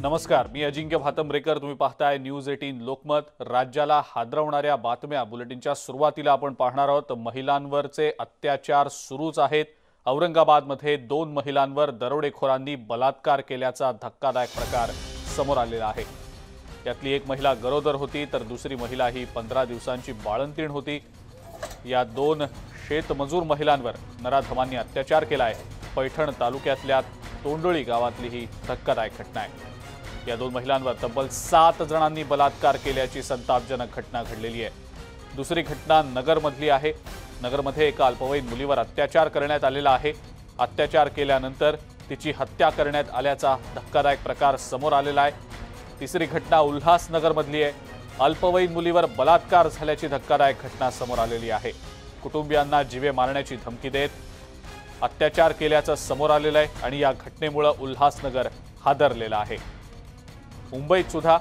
नमस्कार, मी अजिंक्य भातंब्रेकर. तुम्ही पाहताय न्यूज 18 लोकमत. राज्याला हादरवणाऱ्या बातम्या बुलेटिनच्या सुरुवातीला आपण पाहणार आहोत. महिलांवरचे अत्याचार सुरूच आहेत. औरंगाबादमध्ये 2 महिलांवर दरोडेखोरांनी बलात्कार केल्याचा धक्कादायक प्रकार समोर आलेला आहे. यातली एक महिला गरोदर होती तर दुसरी महिला ही 15 दिवसांची बाळंतीण होती. या 2 शेतमजूर महिलांवर नराधमांनी अत्याचार केला आहे. पैठण तालुक्यातल्या तोंडोळी गावातली ही धक्कादायक घटना आहे. या 2 महिलांवर तब्बल 7 जणांनी बलात्कार केल्याची संतापजनक घटना घडलेली आहे. दुसरी घटना नगरमधली आहे. नगरमध्ये एका अल्पवयीन मुलीवर अत्याचार करण्यात आलेला आहे. अत्याचार केल्यानंतर तिची हत्या करण्यात आल्याचा धक्कादायक प्रकार समोर आलेला आहे. तिसरी घटना उल्हासनगरमधली आहे. अल्पवयीन मुलीवर बलात्कार झाल्याची धक्कादायक घटना समोर आलेली आहे. कुटुंबियांना जीवे मारण्याची धमकी देत अत्याचार केल्याचं समोर आलेलं आहे आणि या घटनेमुळे उल्हासनगर हादरलेलं आहे. मुंबईत सुद्धा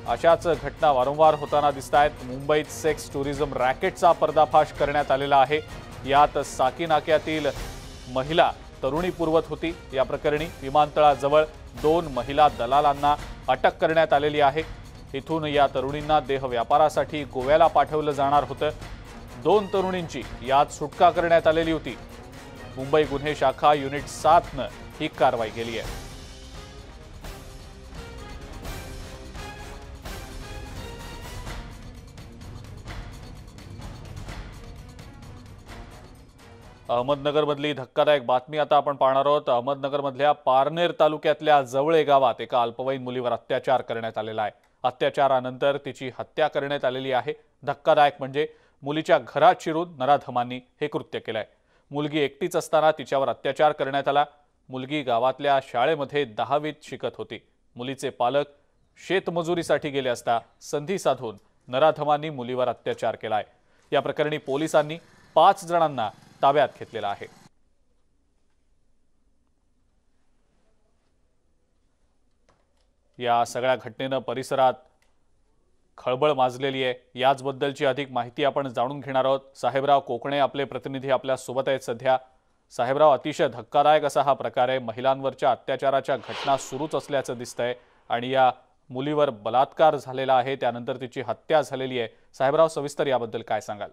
अशाच घटना वारंवार होताना दिसतायत. मुंबईत सेक्स टुरिझम रॅकेटचा पर्दाफाश करण्यात आलेला आहे. यात साकीनाक्यातील महिला तरुणी पुरवत होती. या प्रकरणी विमानतळाजवळ 2 महिला दलालांना अटक करण्यात आलेली आहे. इथून या तरुणींना देह व्यापारासाठी गोव्याला पाठवलं जाणार होतं. 2 तरुणींची यात सुटका करण्यात आलेली होती. मुंबई गुन्हे शाखा युनिट 7नं ही कारवाई केली आहे. अहमदनगरमधली धक्कादायक बातमी आता आपण पाहणार आहोत. अहमदनगरमधल्या पारनेर तालुक्यातल्या जवळे गावात एका अल्पवयीन मुलीवर अत्याचार करण्यात आलेला आहे. अत्याचारानंतर तिची हत्या करण्यात आलेली आहे. धक्कादायक म्हणजे मुलीच्या घरात शिरून नराधमांनी हे कृत्य केलंय. मुलगी एकटीच असताना तिच्यावर अत्याचार करण्यात आला. मुलगी गावातल्या शाळेमध्ये 10वीत शिकत होती. मुलीचे पालक शेतमजुरीसाठी गेले असता संधी साधून नराधमांनी मुलीवर अत्याचार केलाय. या प्रकरणी पोलिसांनी 5 जणांना ताब्यात घेतलेला आहे. या सगळ्या घटनेनं परिसरात खळबळ माजलेली आहे. याचबद्दलची अधिक माहिती आपण जाणून घेणार आहोत. साहेबराव कोकणे आपले प्रतिनिधी आपल्या सोबत आहेत सध्या. साहेबराव, अतिशय धक्कादायक असा हा प्रकार आहे. महिलांवरच्या अत्याचाराच्या घटना सुरूच असल्याचं दिसतंय आणि या मुलीवर बलात्कार झालेला आहे, त्यानंतर तिची हत्या झालेली आहे. साहेबराव, सविस्तर याबद्दल काय सांगाल?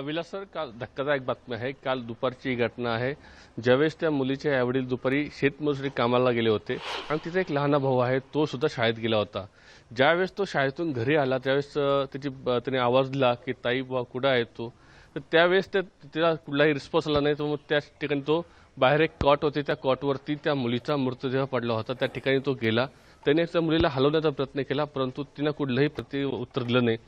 विलास सर, काल धक्कादायक बातमी आहे. काल दुपारची घटना आहे. ज्यावेळेस त्या मुलीचे आईवडील दुपारी शेतमजुरी कामाला गेले होते आणि तिचा एक लहान भाऊ आहे, तो सुद्धा शाळेत गेला होता. ज्यावेळेस तो शाळेतून घरी आला त्यावेळेस त्याने आवाज दिला की ताई बा कुठं आहे तो. तर त्यावेळेस तिला कुठलाही रिस्पॉन्स आला नाही. तर मग त्या ठिकाणी तो बाहेर एक कॉट होते, त्या कॉटवरती त्या मुलीचा मृतदेह पडला होता. त्या ठिकाणी तो गेला. त्याने त्या मुलीला हलवण्याचा प्रयत्न केला, परंतु तिनं कुठलंही उत्तर दिलं नाही.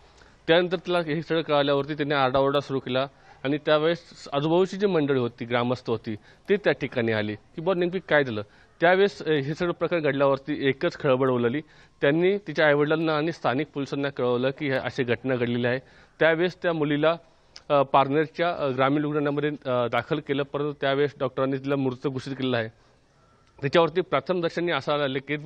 त्यानंतर तिला हे सगळं कळल्यावरती त्यांनी आरडाओरडा सुरू केला आणि त्यावेळेस आजूबाजूची जी मंडळी होती, ग्रामस्थ होती, ती त्या ठिकाणी आली की बरं नेमकी काय झालं. त्यावेळेस हे सगळं प्रकार घडल्यावरती एकच खळबळ उडाली. त्यांनी तिच्या आईवडिलांना आणि स्थानिक पोलिसांना कळवलं की अशी घटना घडलेली आहे. त्यावेळेस त्या मुलीला पारनेरच्या ग्रामीण रुग्णालयामध्ये दाखल केलं, परंतु त्यावेळेस डॉक्टरांनी तिला मृत घोषित केलेला आहे. त्याच्यावरती प्रथमदर्शनी असं आलं की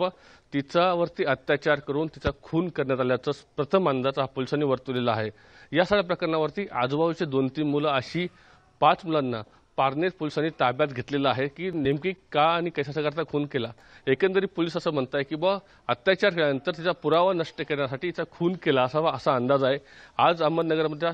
तिच्यावरती अत्याचार करून तिचा खून करण्यात आल्याचा प्रथम अंदाज हा पोलिसांनी वर्तवलेला आहे. या सगळ्या प्रकरणावरती आजूबाजूचे 2-3 मुलं अशी 5 मुलांना पारनेर पोलिसांनी ताब्यात घेतलेलं आहे की नेमकी का आणि कशाप्रकारचा खून केला. एकंदरीत पोलीस असं म्हणताय की अत्याचार केल्यानंतर तिचा पुरावा नष्ट करण्यासाठी तिचा खून केला असा अंदाज आहे. आज अहमदनगरमधल्या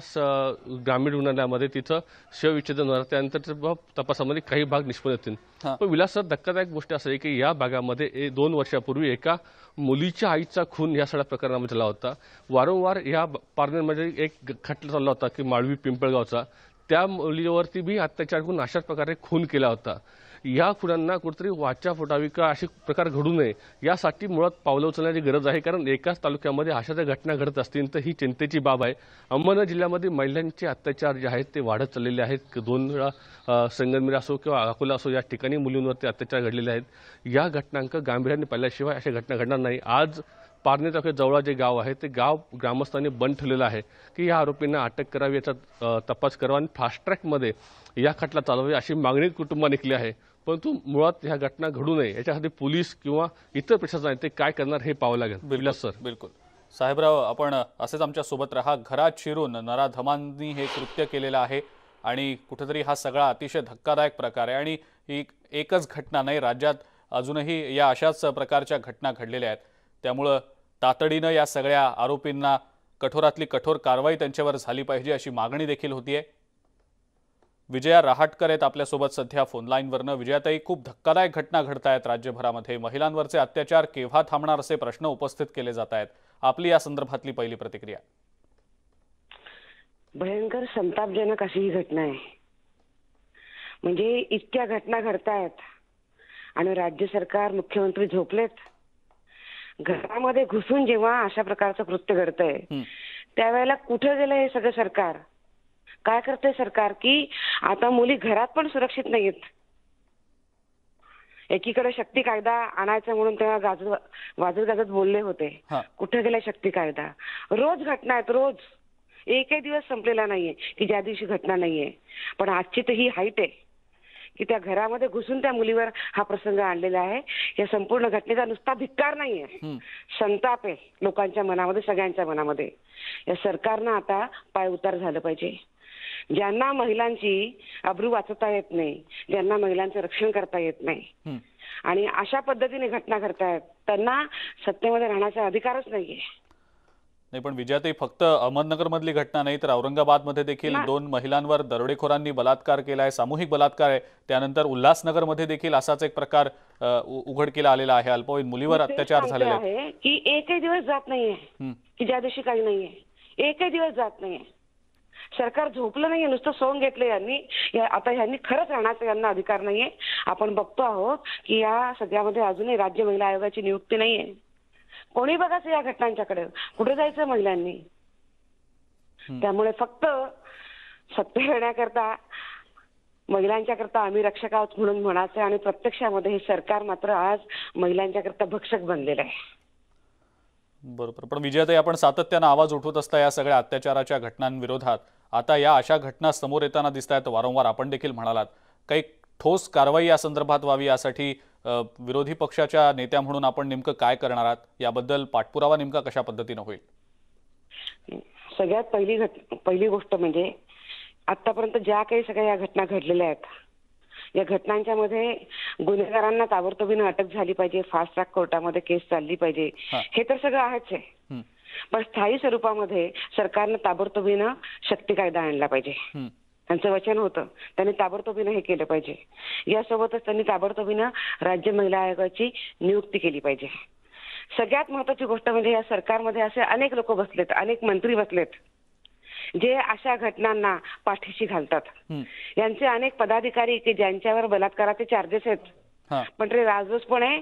ग्रामीण रुग्णालयामध्ये तिथं शवविच्छेदन होणार, त्यानंतर तपासामध्ये काही भाग निष्पन्न येतील. पण विलास, धक्कादायक गोष्ट असं आहे की या भागामध्ये 2 वर्षापूर्वी एका मुलीच्या आईचा खून या सगळ्या प्रकरणामध्ये झाला होता. वारंवार या पारनेरमध्ये एक खटला चालला होता की माळवी पिंपळगावचा. त्या मुलीवरती बी अत्याचार करून अशाच प्रकारे खून केला होता. या खुनांना कुठेतरी वाचा फुटावी का असे प्रकार घडू नये यासाठी मुळात पावलं उचलण्याची गरज आहे. कारण एकाच तालुक्यामध्ये अशा जर घटना घडत असतील तर ही चिंतेची बाब आहे. अहमदनगर जिल्ह्यामध्ये महिलांचे अत्याचार जे आहेत ते वाढत चाललेले आहेत. 2 वेळा संगमनेर असो किंवा अकोला असो या ठिकाणी मुलींवरती अत्याचार घडलेले आहेत. या घटनांक गांभीर्याने पाहिल्याशिवाय अशा घटना घडणार नाही. आज पारनेर तालुक्यात जवळ जे गाव आहे ते गाव ग्रामस्थांनी बंद ठेवलेलं आहे की या आरोपींना अटक करावी, याचा तपास करावा आणि फास्ट ट्रॅकमध्ये या खटला चालवावी अशी मागणी कुटुंबाने केली आहे. परंतु मुळात ह्या घटना घडू नये याच्यासाठी पोलीस किंवा इतर प्रशासन आहे ते काय करणार हे पाहावं लागेल. विलास सर, बिलकुल. साहेबराव, आपण असेच आमच्या सोबत राहा. घरात शिरून नराधमांनी हे कृत्य केलेलं आहे आणि कुठेतरी हा सगळा अतिशय धक्कादायक प्रकार आहे आणि ही एकच घटना नाही, राज्यात अजूनही या अशाच प्रकारच्या घटना घडलेल्या आहेत। त्यामुळे तातडीनं या सगळ्या आरोपींना कठोरातली कठोर कारवाई त्यांच्यावर झाली पाहिजे अशी मागणी देखील होतीये। विजया रहाटकर आहेत आपल्यासोबत सध्या फोनलाईनवरनं। विजयाताई, खूप धक्कादायक घटना घडतायत राज्यभरामध्ये। महिलांवरचे अत्याचार केव्हा थांबणार असे प्रश्न उपस्थित केले जात आहेत। आपली या संदर्भातली पहिली प्रतिक्रिया। भयंकर संतापजनक अशी ही घटना आहे। म्हणजे इतक्या घटना घडतायत आणि राज्य सरकार, मुख्यमंत्री झोपलेत। घरामध्ये घुसून जेव्हा अशा प्रकारचं कृत्य घडतंय त्यावेळेला कुठे गेलं हे सगळं सरकार? काय करतंय सरकार की आता मुली घरात पण सुरक्षित नाहीयेत। एकीकडे शक्ती कायदा आणायचा म्हणून तेव्हा वाजत गाजत बोलले होते। कुठे गेला शक्ती कायदा? रोज घटना आहेत, रोज। एकही दिवस संपलेला नाहीये की ज्या दिवशी घटना नाहीये। पण आजची तर ही हाईट आहे की त्या घरामध्ये घुसून त्या मुलीवर हा प्रसंग आणलेला आहे। या संपूर्ण घटनेचा नुसता धिक्कार नाहीये, संताप आहे लोकांच्या मनामध्ये, सगळ्यांच्या मनामध्ये। या सरकारनं आता पाय उतार झालं पाहिजे। ज्यांना महिलांची अब्रू वाचवता येत नाही, ज्यांना महिलांचं रक्षण करता येत नाही आणि अशा पद्धतीने घटना घडतायत, त्यांना सत्तेमध्ये राहण्याचा अधिकारच नाहीये। नाही, पण विजयाताई, फक्त अहमदनगर मधली घटना नाही तर औरंगाबादमध्ये देखील 2 महिलांवर दरोडेखोरांनी बलात्कार केलाय, सामूहिक बलात्कार आहे। त्यानंतर उल्हासनगरमध्ये देखील असाच एक प्रकार उघडकीला आलेला आहे। अल्पवयीन मुलीवर अत्याचार झालेले आहे की एकही दिवस जात नाहीये की ज्या दिवशी काही नाहीये, एकही दिवस जात नाहीये। सरकार झोपलं नाहीये, नुसतं सोंग घेतलं यांनी। आता यांनी खरंच राहण्याचा यांना अधिकार नाहीये। आपण बघतो आहोत की या सगळ्यामध्ये अजूनही राज्य महिला आयोगाची नियुक्ती नाहीये। कोणी बघायचं या घटनांच्याकडे? कुठे जायचं महिलांनी? त्यामुळे फक्त सत्य येण्याकरता, महिलांच्याकरता आम्ही रक्षक आहोत म्हणून म्हणायचं आणि प्रत्यक्षामध्ये हे सरकार मात्र आज महिलांच्याकरता भक्षक बनलेलं आहे। बरोबर, पण विजयाताई, आपण सातत्यानं आवाज उठवत असता या सगळ्या अत्याचाराच्या घटनांविरोधात। आता या अशा घटना समोर येताना दिसतायत, वारंवार आपण देखील म्हणालात। काही ठोस कारवाई या संदर्भात व्हावी यासाठी विरोधी पक्षाच्या नेत्या म्हणून आपण नेमकं काय करणार आहात? याबद्दल पाठपुरावा नेमका कशा पद्धतीने होईल? सगळ्यात पहिली गोष्ट म्हणजे आतापर्यंत ज्या काही सगळ्या या घटना घडलेल्या आहेत, या घटनांच्या मध्ये गुन्हेगारांना ताबडतोबीने अटक झाली पाहिजे, फास्ट ट्रॅक कोर्टामध्ये केस चालली पाहिजे, हे तर सगळं आहेच आहे। पण स्थायी स्वरूपामध्ये सरकारनं ताबडतोबीनं शक्ती कायदा आणला पाहिजे। त्यांचं वचन होतं, त्यांनी ताबडतोबीनं हे केलं पाहिजे। यासोबतच त्यांनी ताबडतोबीनं राज्य महिला आयोगाची नियुक्ती केली पाहिजे। सगळ्यात महत्वाची गोष्ट म्हणजे या सरकारमध्ये असे अनेक लोक बसलेत, अनेक मंत्री बसलेत जे अशा घटनांना पाठीशी घालतात। यांचे अनेक पदाधिकारी की ज्यांच्यावर बलात्काराचे चार्जेस आहेत पण ते राजरोसपणे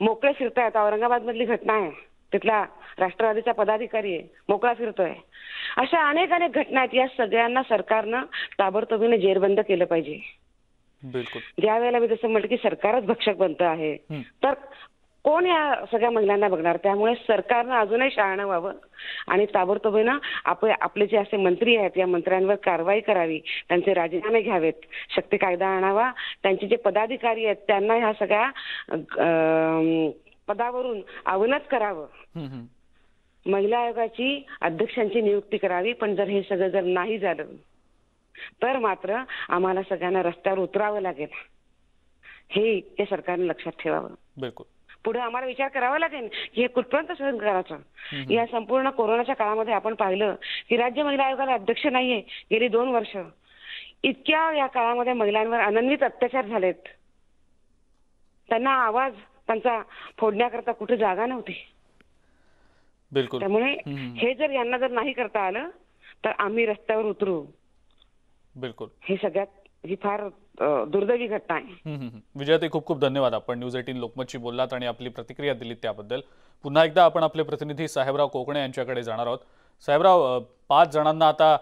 मोकळे फिरतायत। औरंगाबाद मधली घटना आहे, तिथला राष्ट्रवादीचा पदाधिकारी आहे, मोकळा फिरतोय। अशा अनेक घटना आहेत। या सगळ्यांना सरकारनं ताबडतोबीने जेरबंद केलं पाहिजे। बिलकुल। ज्या वेळेला मी जसं म्हटलं की सरकारच भक्षक बनतं आहे तर कोण या सगळ्या महिलांना बघणार? त्यामुळे सरकारनं अजूनही शहाणं व्हावं आणि ताबडतोबीनं आपले जे असे मंत्री आहेत या मंत्र्यांवर कारवाई करावी, त्यांचे राजीनामे घ्यावेत, शक्ती कायदा आणावा। त्यांचे जे पदाधिकारी आहेत त्यांना ह्या सगळ्या पदावरून अवनत करावं। महिला आयोगाची अध्यक्षांची नियुक्ती करावी। पण जर हे सगळं जर नाही झालं तर मात्र आम्हाला सगळ्यांना रस्त्यावर उतरावं लागेल, हे या सरकारने लक्षात ठेवावं। बिलकुल। पुढे आम्हाला विचार करावा लागेल की हे कुठपर्यंत सहन करायचं। या संपूर्ण कोरोनाच्या काळामध्ये आपण पाहिलं की राज्य महिला आयोगाला अध्यक्ष नाहीये गेली 2 वर्ष। इतक्या या काळामध्ये महिलांवर अनन्वित अत्याचार झालेत, त्यांना आवाज त्यांचा फोडण्याकरता कुठे जागा नव्हती। बिलकुल। त्यामुळे हे जर यांना जर नाही करता आलं तर आम्ही रस्त्यावर उतरू। बिलकुल। हे ही फार दुर्दैवी घटना आहे। विजयाताई, खूप खूप धन्यवाद। आपण न्यूज 18 लोकमतशी बोललात आणि आपली प्रतिक्रिया दिलीत त्याबद्दल। पुन्हा एकदा आपण आपले प्रतिनिधी साहेबराव कोकणे यांच्याकडे जाणार आहोत। साहेबराव, 5 जणांना आता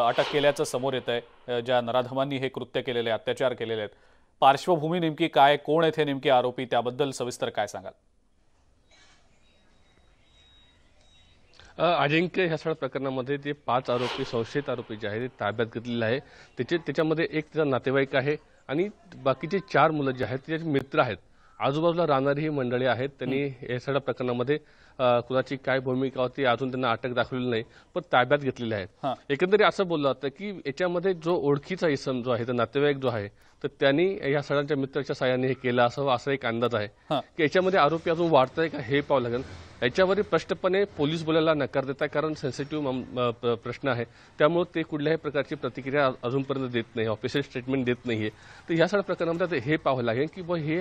अटक केल्याचं समोर येत आहे, ज्या नराधमांनी हे कृत्य केलेले, अत्याचार केलेले आहेत। पार्श्वभूमी नेमकी काय, कोण आहेत हे नेमके आरोपी, त्याबद्दल सविस्तर काय सांगाल? अजिंक्य ह्या सगळ्या प्रकरणामध्ये ते 5 आरोपी, संशयित आरोपी जे आहेत ते ताब्यात घेतलेले आहे। त्याच्यामध्ये एक त्याचा नातेवाईक आहे आणि बाकीचे 4 मुलं जे आहेत त्याचे मित्र आहेत। आजूबाजूला राहणारी ही मंडळी आहेत। त्यांनी या सगळ्या प्रकरणामध्ये कुणाची काय भूमिका होती अजून त्यांना अटक दाखवलेली नाही, पण ताब्यात घेतलेले आहेत। एकंदरीत असं बोललं जातं की याच्यामध्ये जो ओळखीचा इसम जो आहे, नातेवाईक जो आहे, तर त्यांनी या सगळ्यांच्या मित्राच्या साहाय्याने हे केलं असावं असा एक अंदाज आहे हां. की याच्यामध्ये आरोपी अजून वाढतंय का हे पाहावं लागेल. याच्यावर स्पष्टपणे पोलीस बोलायला नकार देतात कारण सेन्सिटिव्ह प्रश्न आहे, त्यामुळे ते कुठल्याही प्रकारची प्रतिक्रिया अजूनपर्यंत देत नाही, ऑफिशियल स्टेटमेंट देत नाहीये. तर ह्या सगळ्या प्रकरणामध्ये हे पाहावं लागेल की हे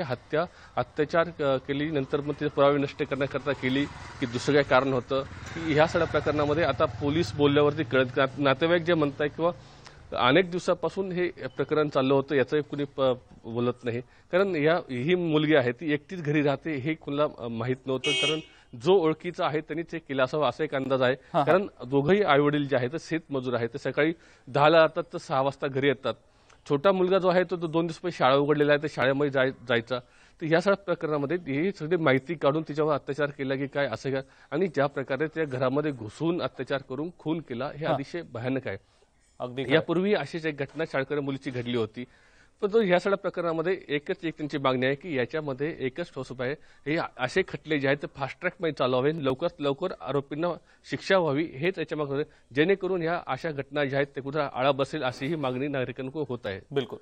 अत्याचार केली नंतर मग ते पुरावे नष्ट करण्याकरता केली की दुसरं काही कारण होतं की ह्या सगळ्या प्रकरणामध्ये आता पोलीस बोलल्यावरती कळत, नातेवाईक जे म्हणताय किंवा अनेक दिवसापासून हे प्रकरण चाललं होतं याचं कुणी बोलत नाही. कारण ही मुलगी आहे ती एकटीच घरी राहते हे कुणाला माहीत नव्हतं, कारण जो ओळखीचा आहे त्यांनीच हे केलं असावं असा एक अंदाज आहे. कारण दोघंही आईवडील जे आहेत ते शेतमजूर आहेत, ते सकाळी 10ला जातात तर 6 वाजता घरी येतात. छोटा मुलगा जो आहे तो 2 दिवस पहिले शाळा उघडलेला आहे, तर शाळेमध्ये जायचा. तर ह्या सगळ्या प्रकरणामध्ये ही सगळी माहिती काढून तिच्यावर अत्याचार केला की काय असं काय, आणि ज्या प्रकारे त्या घरामध्ये घुसून अत्याचार करून खून केला हे अतिशय भयानक आहे. अगदी यापूर्वी अशीच एक घटना शाळकरी मुलीची घडली होती. पण ह्या सगळ्या प्रकरणामध्ये एकच त्यांची मागणी आहे की याच्यामध्ये एकच ठोस उपाय आहे, हे असे खटले जे आहेत ते फास्ट ट्रॅकमध्ये चालवावे, लवकरात लवकर आरोपींना शिक्षा व्हावी हेच याच्या मागणी, जेणेकरून ह्या अशा घटना ज्या आहेत ते कुठे आळा बसेल अशी ही मागणी नागरिकांकडून होत आहे. बिलकुल.